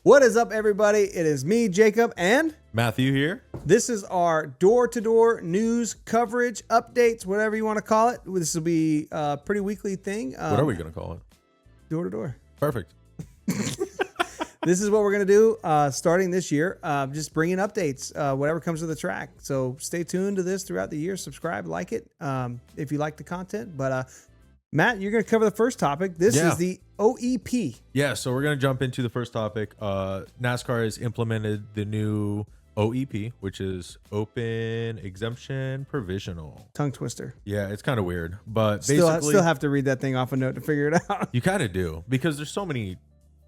What is up, everybody? It is me, Jacob, and Matthew here. this is our door-to-door news coverage, updates, whatever you want to call it. This will be a pretty weekly thing. What are we going to call it? Door-to-door. Perfect. This is what we're going to do starting this year. Just bringing updates, whatever comes to the track. So stay tuned to this throughout the year. Subscribe, like it if you like the content. But Matt, you're going to cover the first topic. This is the OEP. Yeah, so we're going to jump into the first topic. NASCAR has implemented the new OEP, which is Open Exemption Provisional. Tongue twister. Yeah, it's kind of weird, but basically... Still have to read that thing off a note to figure it out. You kind of do, because there's so many...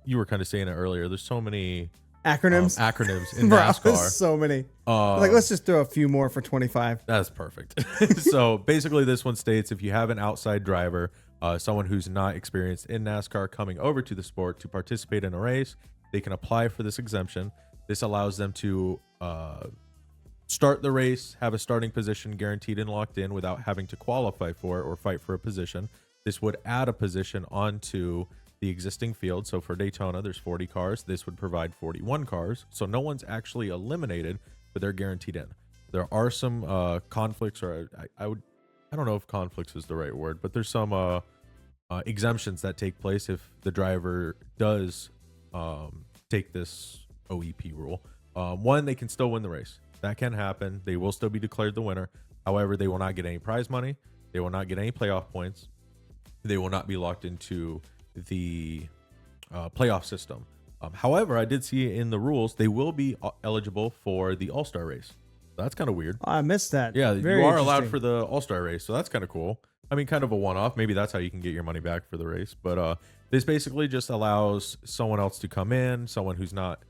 You were kind of saying it earlier. There's so many... Acronyms in NASCAR. There's so many. Let's just throw a few more for 25. That's perfect. So basically this one states if you have an outside driver, someone who's not experienced in NASCAR coming over to the sport to participate in a race, they can apply for this exemption. This allows them to start the race, have a starting position guaranteed and locked in without having to qualify for it or fight for a position. This would add a position onto the existing field. So for Daytona, there's 40 cars. This would provide 41 cars. So no one's actually eliminated, but they're guaranteed in. There are some conflicts, or I don't know if conflicts is the right word, but there's some exemptions that take place if the driver does take this OEP rule. One, they can still win the race. That can happen. They will still be declared the winner. However, they will not get any prize money. They will not get any playoff points. They will not be locked into the playoff system. However, I did see in the rules they will be eligible for the All-Star race. So that's kind of weird. I missed that. Yeah, Very you are allowed for the All-Star race, so that's kind of cool. I mean, kind of a one-off. Maybe that's how you can get your money back for the race. But this basically just allows someone else to come in, someone who's not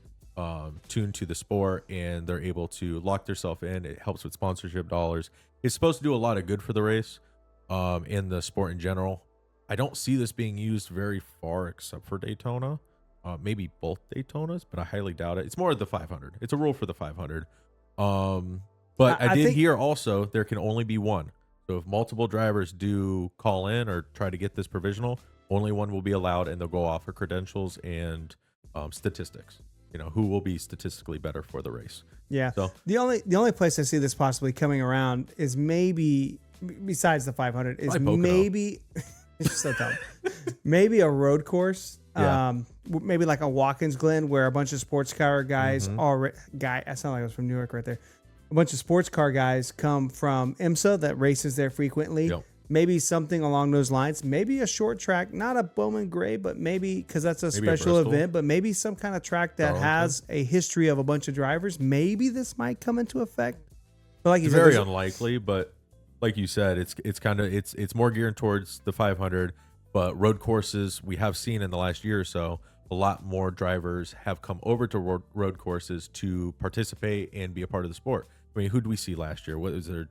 tuned to the sport, and they're able to lock themselves in. It helps with sponsorship dollars. It's supposed to do a lot of good for the race in the sport in general. I don't see this being used very far except for Daytona. Maybe both Daytonas, but I highly doubt it. It's more of the 500. It's a rule for the 500. But I did hear also there can only be one. So if multiple drivers do call in or try to get this provisional, only one will be allowed, and they'll go off for credentials and statistics. You know, who will be statistically better for the race. Yeah. So the only place I see this possibly coming around is maybe, besides the 500, is maybe... It's so dumb. Maybe a road course, maybe like a Watkins Glen, where a bunch of sports car guys I sound like I was from New York right there. A bunch of sports car guys come from IMSA that races there frequently. Yep. Maybe something along those lines. Maybe a short track, not a Bowman Gray, but maybe because that's a special event, but maybe some kind of track that has a history of a bunch of drivers. Maybe this might come into effect. But like you said, very unlikely, but. Like you said, it's more geared towards the 500, but road courses we have seen in the last year or so, a lot more drivers have come over to road courses to participate and be a part of the sport. I mean, who did we see last year? What was there?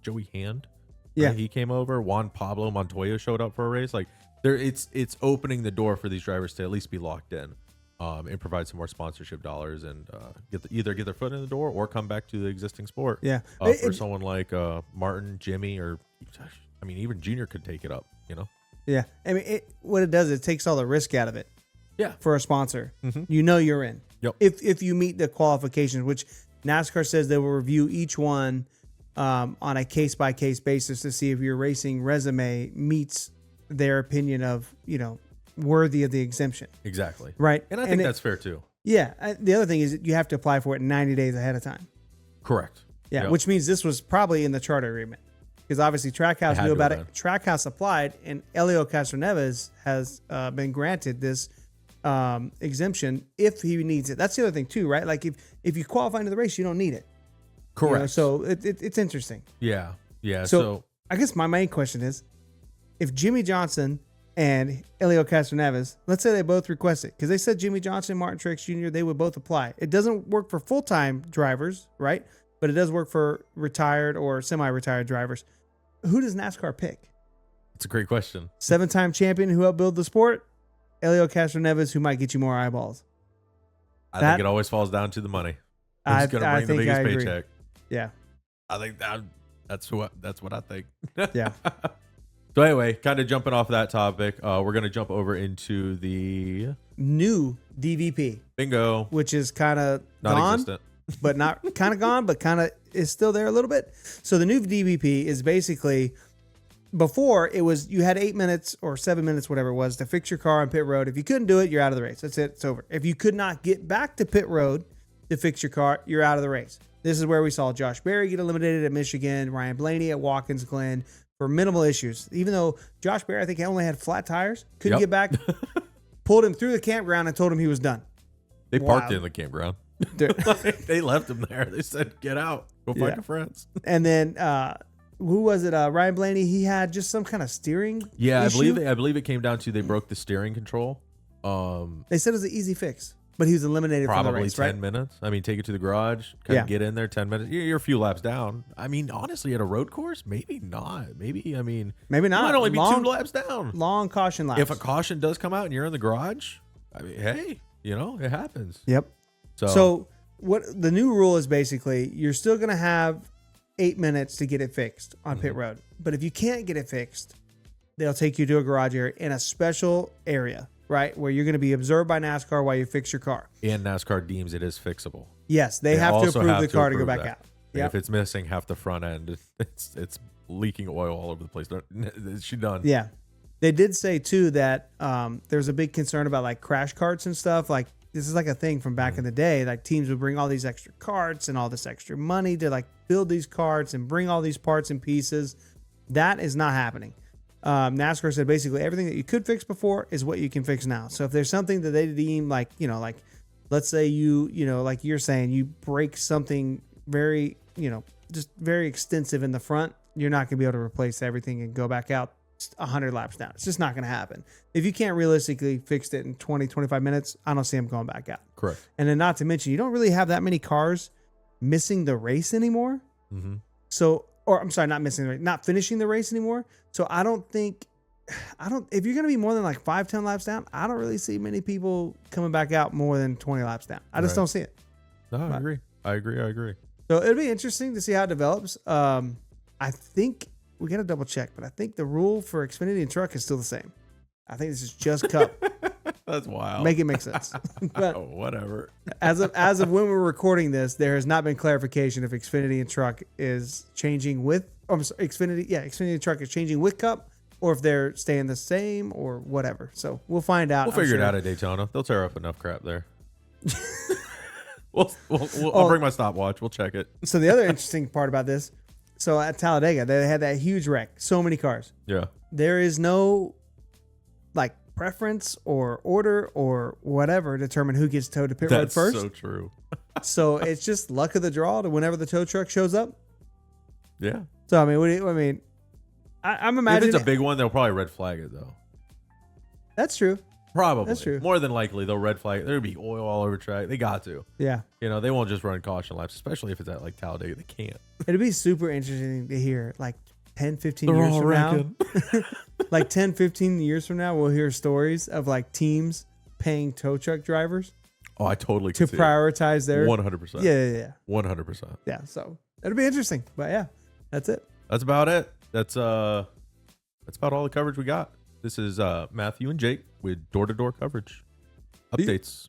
Joey Hand? Yeah, he came over. Juan Pablo Montoya showed up for a race. Like it's opening the door for these drivers to at least be locked in. And provide some more sponsorship dollars and either get their foot in the door or come back to the existing sport. Yeah, for someone like Martin, Jimmy, or I mean, even Junior could take it up. You know. Yeah, I mean, what it does, it takes all the risk out of it. Yeah. For a sponsor, you know you're in. Yep. If you meet the qualifications, which NASCAR says they will review each one on a case by case basis to see if your racing resume meets their opinion of worthy of the exemption. Exactly. Right. And I think that's fair too. Yeah. The other thing is that you have to apply for it 90 days ahead of time. Correct. Yeah. Yep. Which means this was probably in the charter agreement because obviously Trackhouse knew about it. Trackhouse applied, and Elio Castroneves has been granted this exemption if he needs it. That's the other thing too, right? Like if you qualify into the race, you don't need it. Correct. So it's interesting. Yeah. Yeah. So I guess my main question is, if Jimmy Johnson and Elio Castroneves, let's say they both request it, because they said Jimmy Johnson, Martin Truex Jr., they would both apply. It doesn't work for full-time drivers, right? But it does work for retired or semi-retired drivers. Who does NASCAR pick? That's a great question. 7-time champion who helped build the sport? Elio Castroneves, who might get you more eyeballs? I think it always falls down to the money. Who's going to bring the biggest paycheck? Yeah. I think that's what I think. Yeah. So anyway, kind of jumping off that topic, we're going to jump over into the new DVP. Bingo. Which is kind of gone, Non-existent. but not kind of gone, but kind of is still there a little bit. So the new DVP is basically, before it was you had 8 minutes or 7 minutes, whatever it was, to fix your car on pit road. If you couldn't do it, you're out of the race. That's it. It's over. If you could not get back to pit road to fix your car, you're out of the race. This is where we saw Josh Berry get eliminated at Michigan, Ryan Blaney at Watkins Glen for minimal issues. Even though Josh Berry, I think, only had flat tires, couldn't get back, pulled him through the campground and told him he was done. They parked in the campground. They left him there. They said, "Get out, go find your friends." And then who was it? Ryan Blaney. He had just some kind of steering. Yeah, issue. I believe it came down to they broke the steering control. They said it was an easy fix, but he was eliminated from the race. Probably 10 right? minutes. I mean, take it to the garage, kind of get in there. 10 minutes. You're a few laps down. I mean, honestly, at a road course, maybe not. Maybe not. Maybe not. You might only be 2 laps down. Long caution laps. If a caution does come out and you're in the garage, I mean, hey, it happens. Yep. So what the new rule is basically, you're still going to have 8 minutes to get it fixed on pit road. But if you can't get it fixed, they'll take you to a garage area in a special area, right? Where you're going to be observed by NASCAR while you fix your car. And NASCAR deems it is fixable. Yes, they have to approve the car to go back out. Yep. If it's missing half the front end, it's leaking oil all over the place. Is she done? Yeah. They did say too that there's a big concern about like crash carts and stuff. Like this is like a thing from back in the day. Like teams would bring all these extra carts and all this extra money to like build these carts and bring all these parts and pieces. That is not happening. NASCAR said basically everything that you could fix before is what you can fix now. So if there's something that they deem like, like let's say like you're saying, you break something very, just very extensive in the front, you're not going to be able to replace everything and go back out 100 laps down. It's just not going to happen. If you can't realistically fix it in 20, 25 minutes, I don't see them going back out. Correct. And then not to mention, you don't really have that many cars missing the race anymore. Mm-hmm. So, or I'm sorry, not missing the race, not finishing the race anymore. So if you're going to be more than like 5-10 laps down, I don't really see many people coming back out more than 20 laps down. I just don't see it. No, I agree. So it'll be interesting to see how it develops. I think we got to double check, but I think the rule for Xfinity and Truck is still the same. I think this is just Cup. That's wild. Make it make sense. But whatever. As of when we're recording this, there has not been clarification if Xfinity and Truck is changing with. Xfinity and Truck is changing with Cup, or if they're staying the same, or whatever. So we'll find out. We'll figure it out at Daytona. They'll tear up enough crap there. I'll bring my stopwatch. We'll check it. So the other interesting part about this, so at Talladega, they had that huge wreck. So many cars. Yeah. There is no like preference or order or whatever determine who gets towed to pit road first. That's so true. So it's just luck of the draw to whenever the tow truck shows up. Yeah. So I'm imagining if it's a big one, they'll probably red flag it though. That's true. Probably. That's true. More than likely, they'll red flag. There'll be oil all over track. They got to. Yeah. They won't just run caution laps, especially if it's at like Talladega. They can't. It'd be super interesting to hear like 10, 15 years from now. Like 10, 15 years from now, we'll hear stories of like teams paying tow truck drivers. Oh, I totally to prioritize their 100%. Yeah. 100%. Yeah. So it'll be interesting. But yeah, that's it. That's about it. That's about all the coverage we got. This is Matthew and Jake with door-to-door coverage updates.